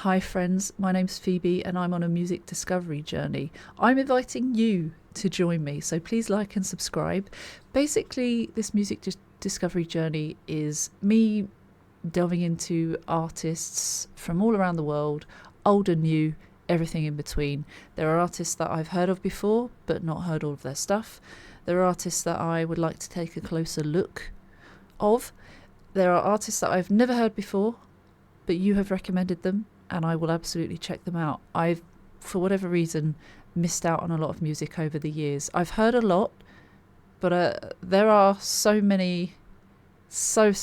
Hi friends, my name's Phoebe and I'm on a music discovery journey. I'm inviting you to join me, so please like and subscribe. Basically, this music discovery journey is me delving into artists from all around the world, old and new, everything in between. There are artists that I've heard of before, but not heard all of their stuff. There are artists that I would like to take a closer look of. There are artists that I've never heard before, but you have recommended them, and I will absolutely check them out. I've, for whatever reason, missed out on a lot of music over the years. I've heard a lot, but there are so many to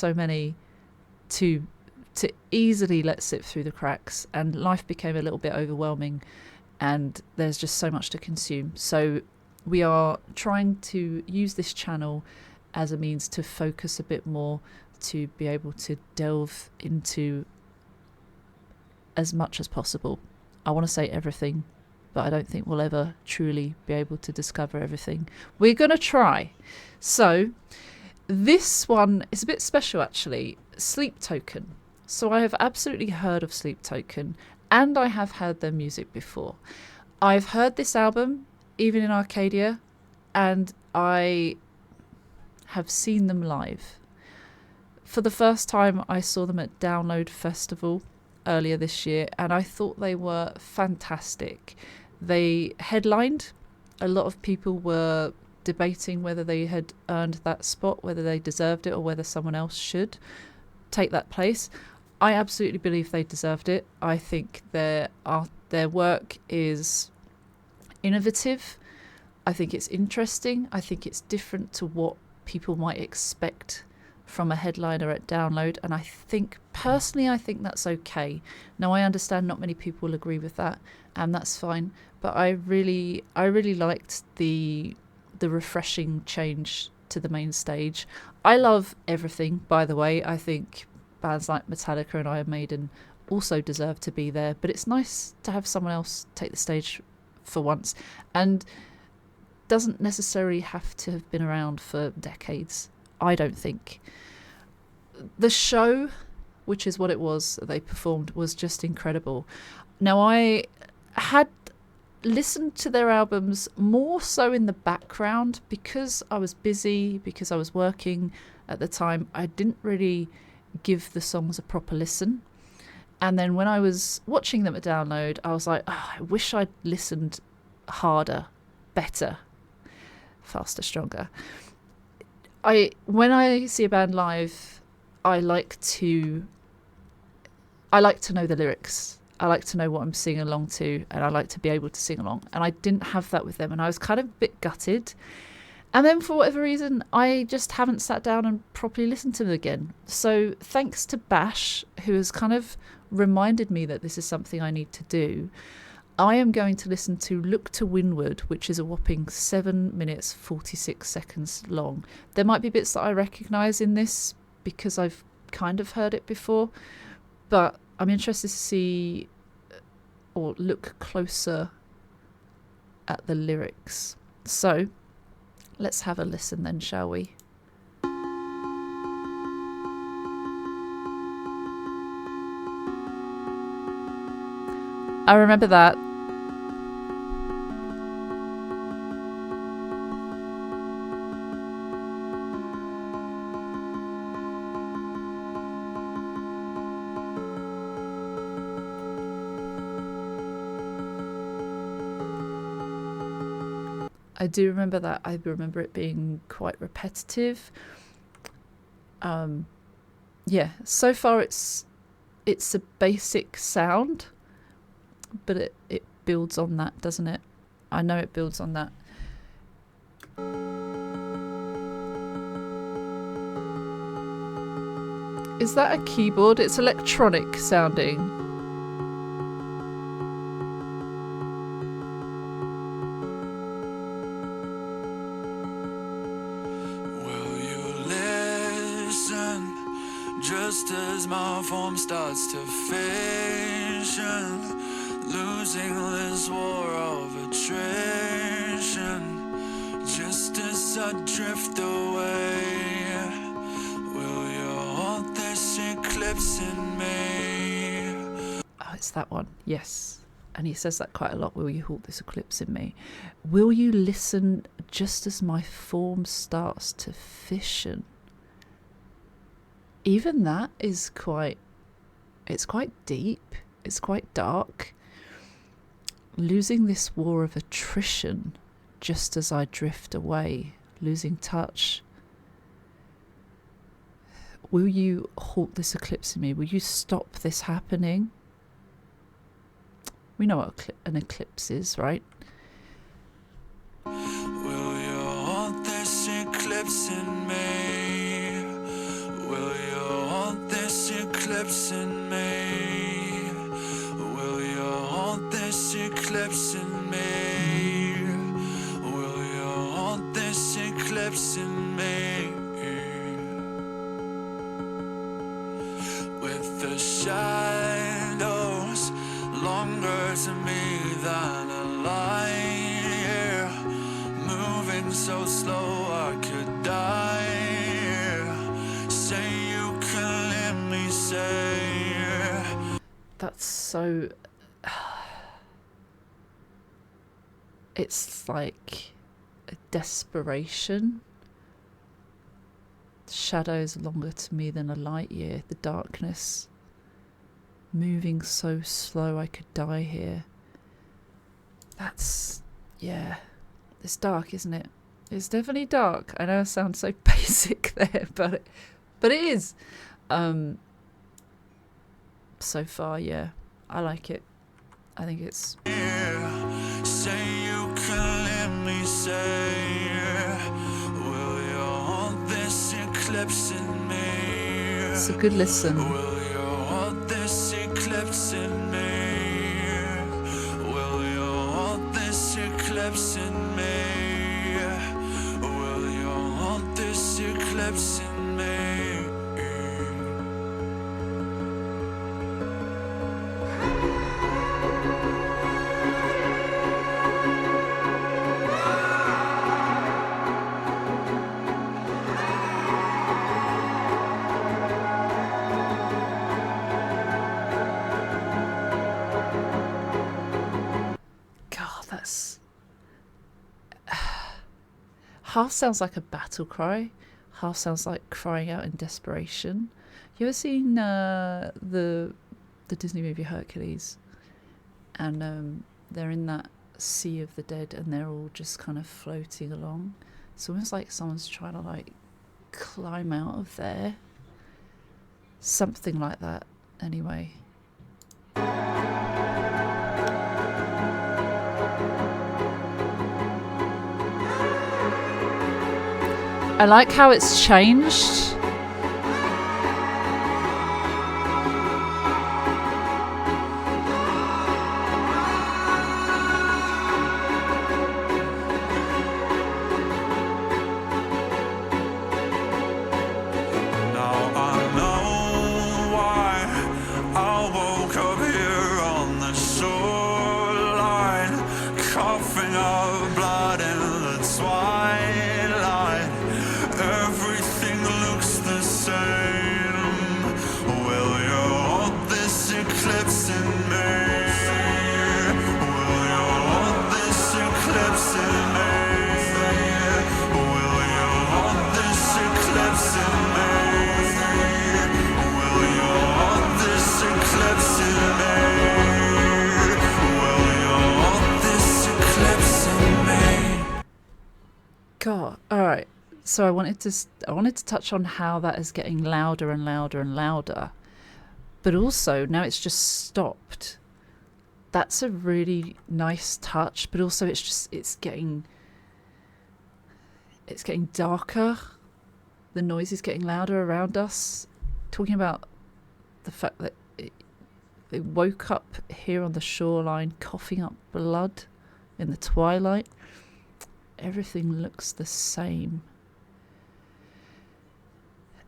easily let slip through the cracks, and life became a little bit overwhelming, and there's just so much to consume. So we are trying to use this channel as a means to focus a bit more, to be able to delve into as much as possible. I want to say everything, but I don't think we'll ever truly be able to discover everything. We're going to try. So this one is a bit special actually. Sleep Token. So I have absolutely heard of Sleep Token, and I have heard their music before. I've heard this album even in Arcadia, and I have seen them live. For the first time, I saw them at Download Festival earlier this year, and I thought they were fantastic. They headlined. A lot of people were debating whether they had earned that spot, whether they deserved it, or whether someone else should take that place. I absolutely believe they deserved it. I think their work is innovative. I think it's interesting. I think it's different to what people might expect from a headliner at Download, and I think that's okay. Now, I understand not many people will agree with that, and that's fine, but I really liked the refreshing change to the main stage. I love everything, by the way. I think bands like Metallica and Iron Maiden also deserve to be there, but it's nice to have someone else take the stage for once, and doesn't necessarily have to have been around for decades, I don't think. The show, which is what it was that they performed, was just incredible. Now, I had listened to their albums more so in the background because I was busy, because I was working at the time. I didn't really give the songs a proper listen. And then when I was watching them at Download, I was like, oh, I wish I'd listened harder, better, faster, stronger. When I see a band live, I like to know the lyrics. I like to know what I'm singing along to, and I like to be able to sing along. And I didn't have that with them, and I was kind of a bit gutted. And then for whatever reason, I just haven't sat down and properly listened to them again. So thanks to Bash, who has kind of reminded me that this is something I need to do, I am going to listen to Look to Windward, which is a whopping 7 minutes 46 seconds long. There might be bits that I recognise in this because I've kind of heard it before, but I'm interested to see or look closer at the lyrics. So let's have a listen then, shall we? I remember that. I do remember that. I remember it being quite repetitive. Yeah, so far it's a basic sound, but it builds on that, doesn't it? I know it builds on that. Is that a keyboard? It's electronic sounding. Just as my form starts to fashion, losing this war of attrition, just as I drift away, will you hold this eclipse in me? it's that one. Yes. And he says that quite a lot. Will you halt this eclipse in me? Will you listen just as my form starts to fission? Even that is quite, it's quite deep. It's quite dark. Losing this war of attrition just as I drift away, losing touch. Will you halt this eclipse in me? Will you stop this happening? We know what an eclipse is, right? Will you halt this eclipse in me? Will you halt this eclipse in me? Will you halt this eclipse in me? Will you halt this eclipse in me? With the shadows longer to me than a light, yeah. Moving so slow I could die, yeah. Say you can let me say, yeah. That's so... It's like a desperation. Shadows longer to me than a light year. The darkness. Moving so slow I could die here. That's... yeah. It's dark, isn't it? It's definitely dark. I know I sound so basic there, but it is. So far, yeah. I like it. I think it's... Yeah. Say you can let me say, yeah. Will you halt this eclipse in me? It's a good listen. Will you halt this eclipse in me? Will you halt this eclipse in me? Will you halt this eclipse in me? Half sounds like a battle cry, half sounds like crying out in desperation. You ever seen the Disney movie Hercules? And they're in that sea of the dead and they're all just kind of floating along. It's almost like someone's trying to like climb out of there. Something like that, anyway. I like how it's changed. God, all right. So I wanted to touch on how that is getting louder and louder and louder, but also now it's just stopped. That's a really nice touch, but also it's getting darker. The noise is getting louder around us. Talking about the fact that they woke up here on the shoreline, coughing up blood in the twilight. Everything looks the same.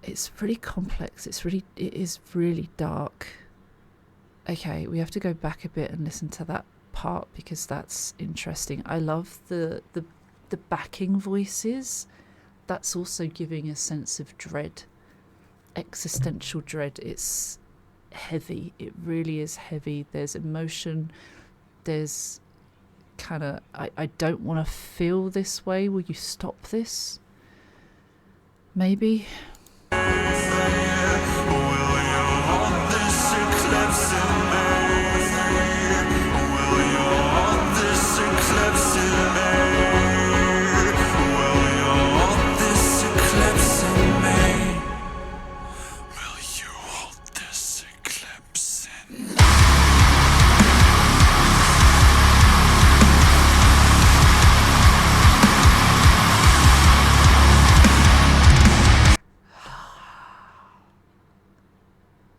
It's really complex. It is really dark. Okay, we have to go back a bit and listen to that part because that's interesting. I love the backing voices. That's also giving a sense of dread, existential dread. It's heavy. It really is heavy. There's emotion. There's kind of, I don't want to feel this way. Will you stop this? Maybe.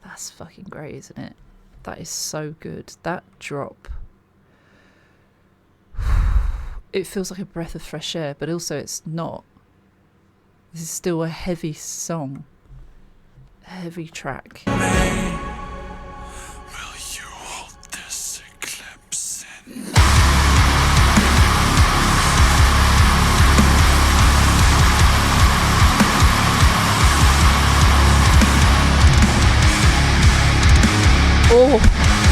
That's fucking great, isn't it? That is so good. That drop. It feels like a breath of fresh air, but also it's not. This is still a heavy song. A heavy track. Will you hold this eclipse in? Oh,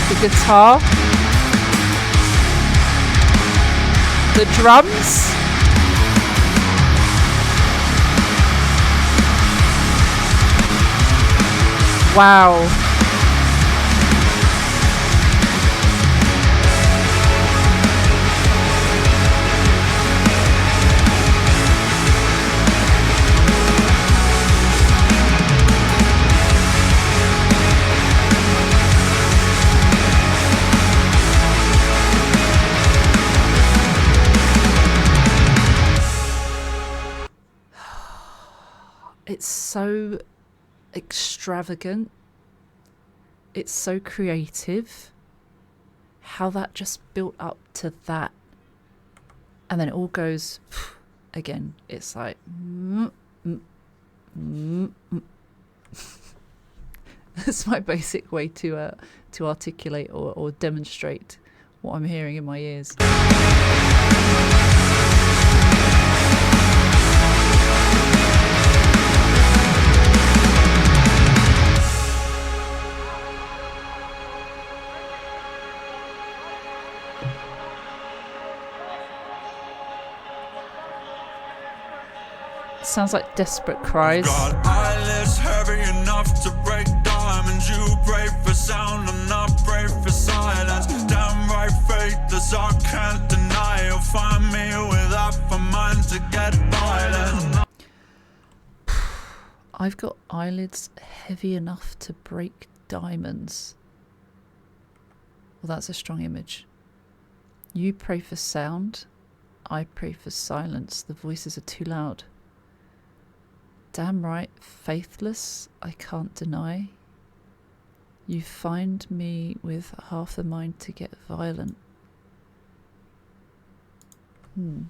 the guitar, the drums. Wow. It's so extravagant. It's so creative. How that just built up to that. And then it all goes again. It's like that's my basic way to articulate or demonstrate what I'm hearing in my ears. Sounds like desperate cries. Got eyelids heavy enough to break diamonds. You pray for sound, I'm not brave for silence. Damn right, faithless, I can't deny. You'll find me with half a mind to get violent. I've got eyelids heavy enough to break diamonds. Well, that's a strong image. You pray for sound, I pray for silence. The voices are too loud. Damn right, faithless, I can't deny. You find me with half the mind to get violent. You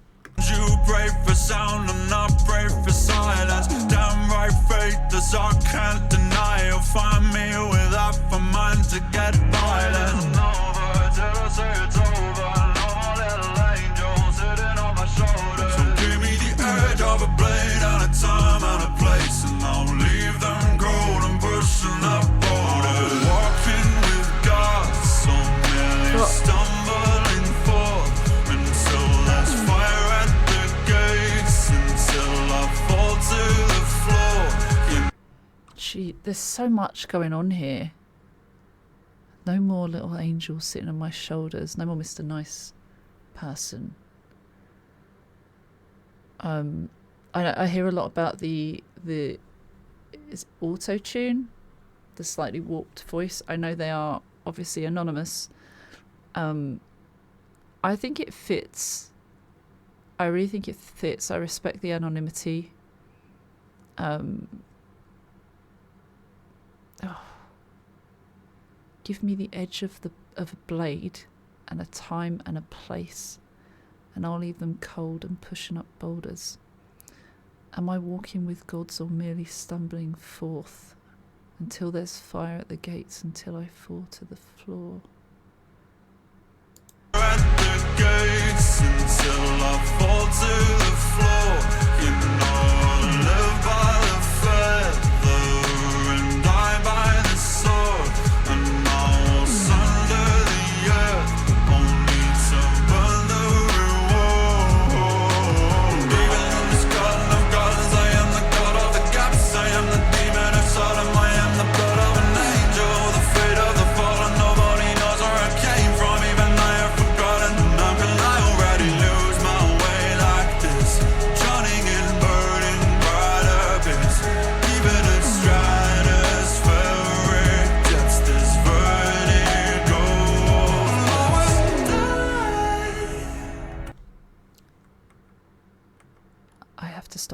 pray for sound, I'm not brave for silence. Damn right, faithless, I can't deny. You'll find me with half a mind to get violent. Over till I say it's over. No more little angel sitting on my shoulder. So give me the edge of a blade and a time and a place, and I'll leave them cold and pushing up borders. Walking with God, so merely stumbling forth until there's fire at the gates, until I fall to the floor. Gee, there's so much going on here. No more little angels sitting on my shoulders. No more Mr. Nice Person. I hear a lot about the is auto-tune, the slightly warped voice. I know they are obviously anonymous. I think it fits. I really think it fits. I respect the anonymity. Give me the edge of a blade and a time and a place, and I'll leave them cold and pushing up boulders. Am I walking with gods or merely stumbling forth until there's fire at the gates, until I fall to the floor? At the gates, until I fall to the floor. You know I live by the feather and die by the sword.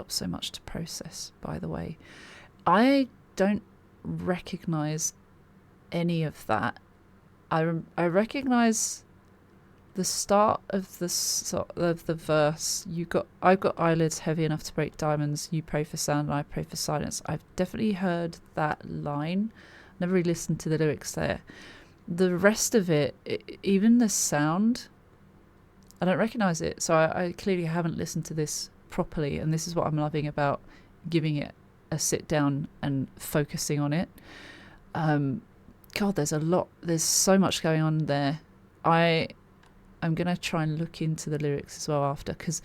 helps so much to process, by the way. I don't recognize any of that. I recognize the start of the verse. I've got eyelids heavy enough to break diamonds. You pray for sound and I pray for silence. I've definitely heard that line. Never really listened to the lyrics there. The rest of it, even the sound, I don't recognize it. So I clearly haven't listened to this properly, and this is what I'm loving about giving it a sit down and focusing on it. God, there's so much going on there. I'm going to try and look into the lyrics as well after, because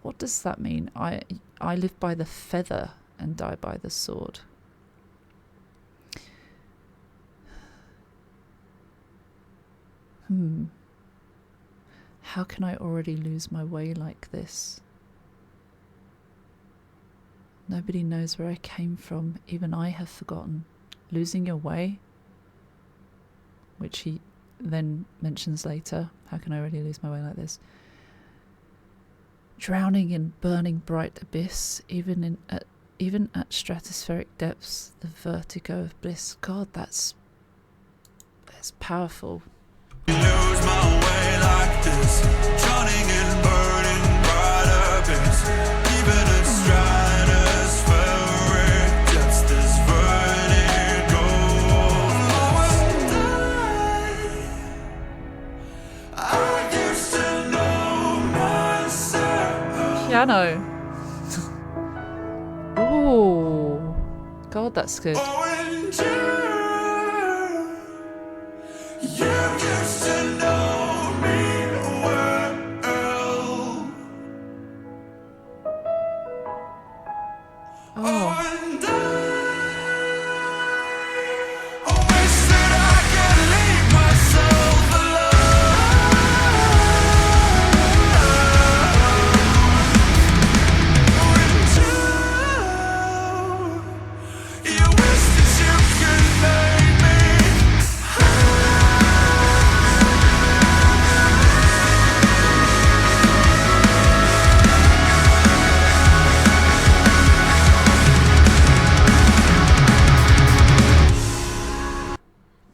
what does that mean? I live by the feather and die by the sword. How can I already lose my way like this? Nobody knows where I came from, even I have forgotten. Losing your way, which he then mentions later. How can I really lose my way like this? Drowning in burning bright abyss, even at stratospheric depths, the vertigo of bliss. God, that's powerful. Lose my way like this, drowning in burning bright abyss, even at stratospheric depths, this vertigo. I used to know myself. Piano. Ooh, God, that's good. You used to know me well. Oh. And I wish that I could leave myself alone. You wish that you could make me.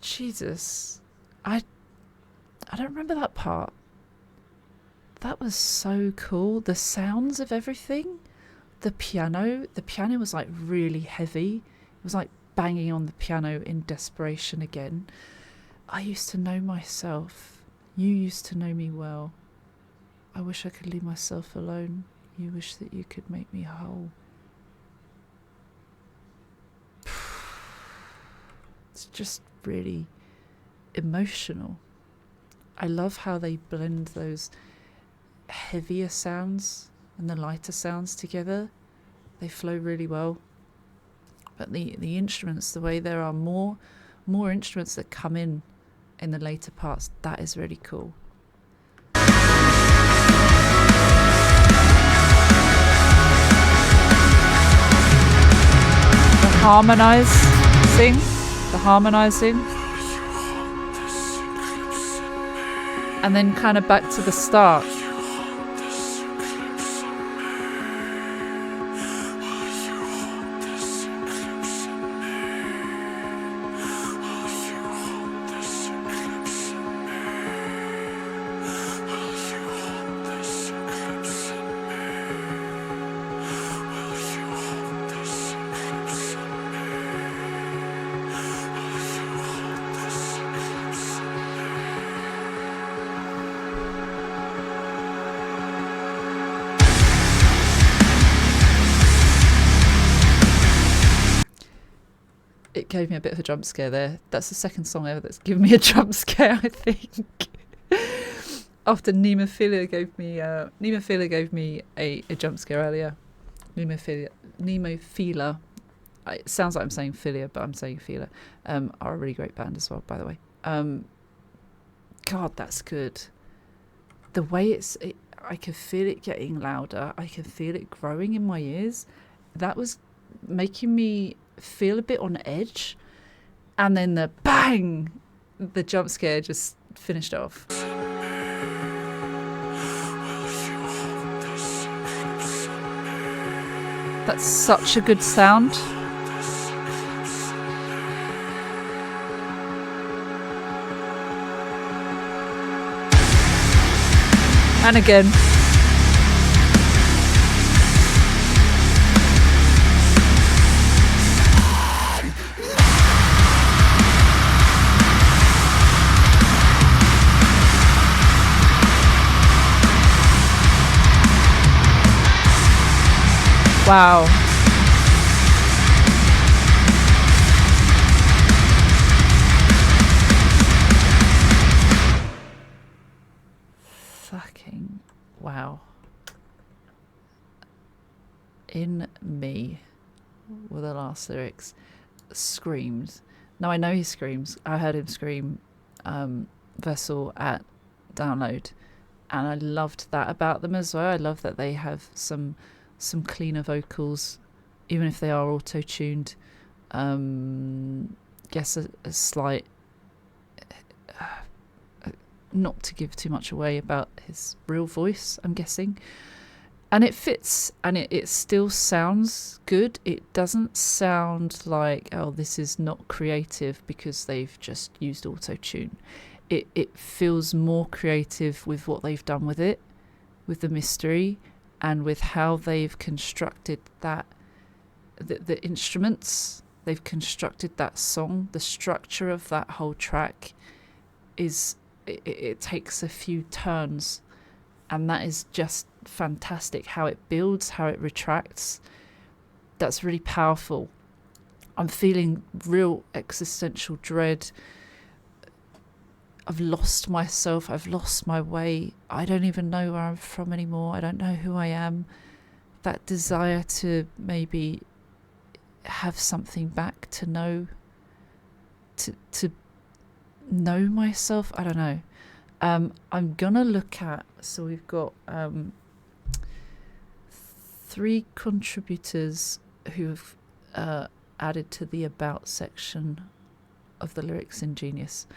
Jesus, I don't remember that part. That was so cool. The sounds of everything. The piano was like really heavy. It was like banging on the piano in desperation again. I used to know myself. You used to know me well. I wish I could leave myself alone. You wish that you could make me whole. It's just really emotional. I love how they blend those heavier sounds and the lighter sounds together. They flow really well. But the instruments, the way there are more instruments that come in the later parts, that is really cool. The harmonizing, and then kind of back to the start. It gave me a bit of a jump scare there. That's the second song ever that's given me a jump scare, I think. After Nemophilia gave me a jump scare earlier. Nemophilia. It sounds like I'm saying Philia, but I'm saying Phila. Are a really great band as well, by the way. God, that's good. The way I can feel it getting louder. I can feel it growing in my ears. That was making me feel a bit on edge, and then the bang, the jump scare just finished off. That's such a good sound. And again. Wow. Fucking wow. In me were the last lyrics. Screams. Now I know he screams. I heard him scream Vessel at Download, and I loved that about them as well. I love that they have some cleaner vocals, even if they are auto-tuned. Guess a slight, not to give too much away about his real voice, I'm guessing. And it fits, and it still sounds good. It doesn't sound like, oh, this is not creative because they've just used auto-tune. It feels more creative with what they've done with it, with the mystery, and with how they've constructed that, the instruments, they've constructed that song. The structure of that whole track is, it takes a few turns, and that is just fantastic. How it builds, how it retracts, that's really powerful. I'm feeling real existential dread. I've lost myself, I've lost my way, I don't even know where I'm from anymore, I don't know who I am. That desire to maybe have something back, to know, to know myself, I don't know. I'm gonna look at, so we've got 3 contributors who've added to the about section of the lyrics in Genius.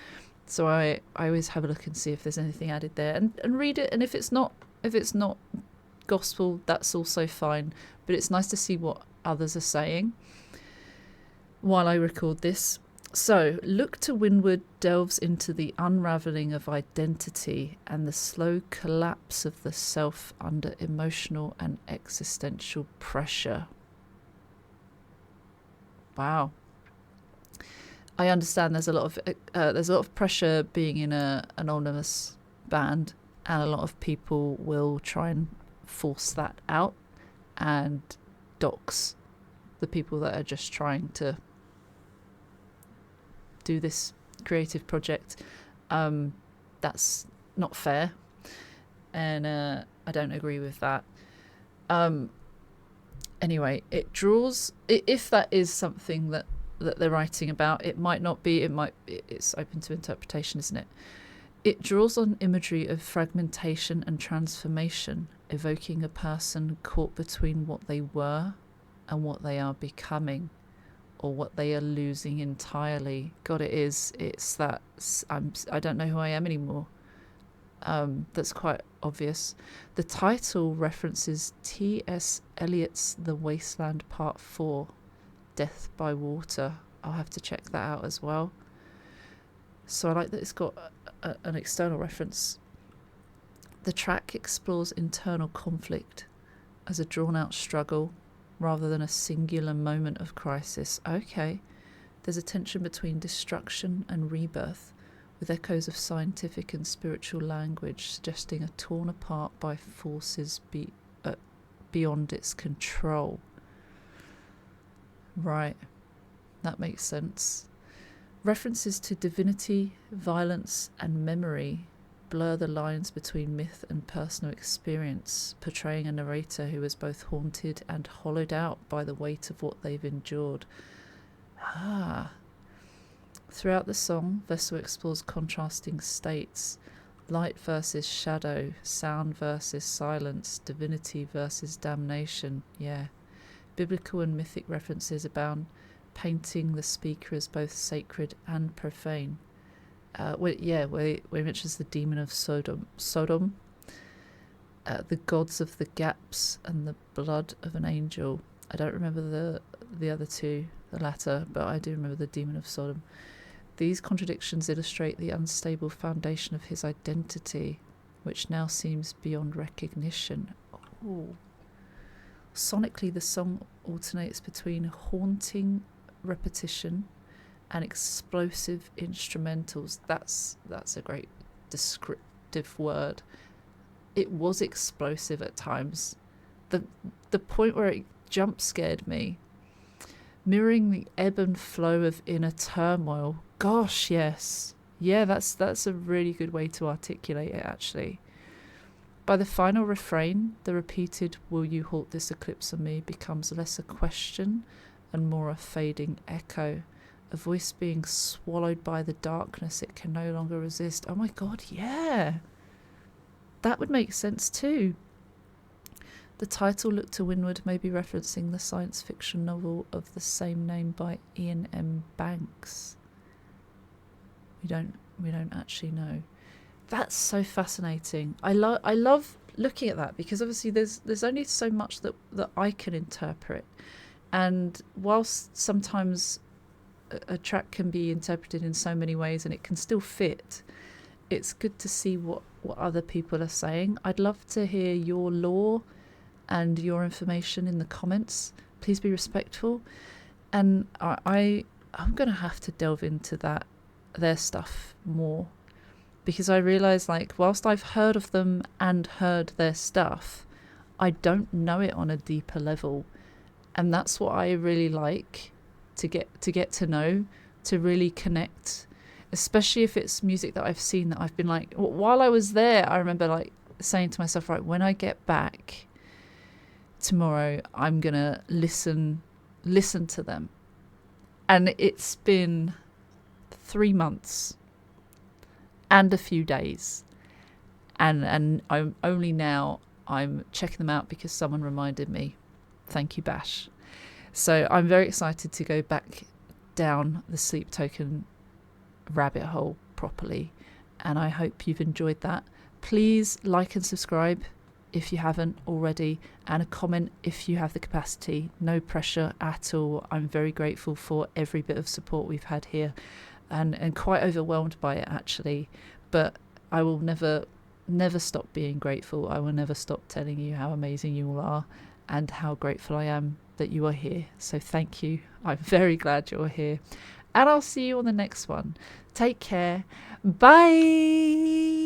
So I always have a look and see if there's anything added there, and read it. And if it's not gospel, that's also fine. But it's nice to see what others are saying while I record this. So, Look to Windward delves into the unravelling of identity and the slow collapse of the self under emotional and existential pressure. Wow. I understand there's a lot of pressure being in an anonymous band, and a lot of people will try and force that out and dox the people that are just trying to do this creative project. That's not fair, and I don't agree with that. Anyway, it draws, if that is something that they're writing about, it might not be, it's open to interpretation, isn't it? It draws on imagery of fragmentation and transformation, evoking a person caught between what they were and what they are becoming, or what they are losing entirely. God, it's that I don't know who I am anymore. That's quite obvious. The title references T.S. Eliot's The Wasteland Part 4, Death by Water. I'll have to check that out as well. So I like that it's got an external reference. The track explores internal conflict as a drawn-out struggle rather than a singular moment of crisis. Okay. There's a tension between destruction and rebirth, with echoes of scientific and spiritual language suggesting a torn apart by forces beyond its control. Right, that makes sense. References to divinity, violence, and memory blur the lines between myth and personal experience, portraying a narrator who is both haunted and hollowed out by the weight of what they've endured. Throughout the song, Vessel explores contrasting states: light versus shadow, sound versus silence, divinity versus damnation. Yeah. Biblical and mythic references abound, painting the speaker as both sacred and profane. Where he mentions the demon of Sodom, the gods of the gaps, and the blood of an angel. I don't remember the other two, the latter, but I do remember the Demon of Sodom. These contradictions illustrate the unstable foundation of his identity, which now seems beyond recognition. Oh. Sonically, the song alternates between haunting repetition and explosive instrumentals. That's a great descriptive word. It was explosive at times. The point where it jump scared me, mirroring the ebb and flow of inner turmoil. Gosh, yes. Yeah, that's a really good way to articulate it, actually. By the final refrain, the repeated "will you halt this eclipse on me" becomes less a question and more a fading echo, a voice being swallowed by the darkness it can no longer resist. Oh my god, yeah. That would make sense too. The title "Look to Windward" may be referencing the science fiction novel of the same name by Ian M. Banks. We don't actually know. That's so fascinating. I love looking at that, because obviously there's only so much that I can interpret, and whilst sometimes a track can be interpreted in so many ways and it can still fit, it's good to see what other people are saying. I'd love to hear your lore and your information in the comments. Please be respectful, and I'm gonna have to delve into their stuff more, because I realise, like, whilst I've heard of them and heard their stuff, I don't know it on a deeper level, and that's what I really like to get to know, to really connect, especially if it's music that I've seen that I've been like, while I was there, I remember like saying to myself, right, when I get back tomorrow, I'm gonna listen to them. And it's been 3 months and a few days, and I'm only now I'm checking them out because someone reminded me. Thank you, Bash. So I'm very excited to go back down the Sleep Token rabbit hole properly, and I hope you've enjoyed that. Please like and subscribe if you haven't already, and a comment if you have the capacity. No pressure at all. I'm very grateful for every bit of support we've had here, and quite overwhelmed by it, actually. But I will never stop being grateful. I will never stop telling you how amazing you all are and how grateful I am that you are here. So thank you. I'm very glad you're here. And I'll see you on the next one. Take care. Bye.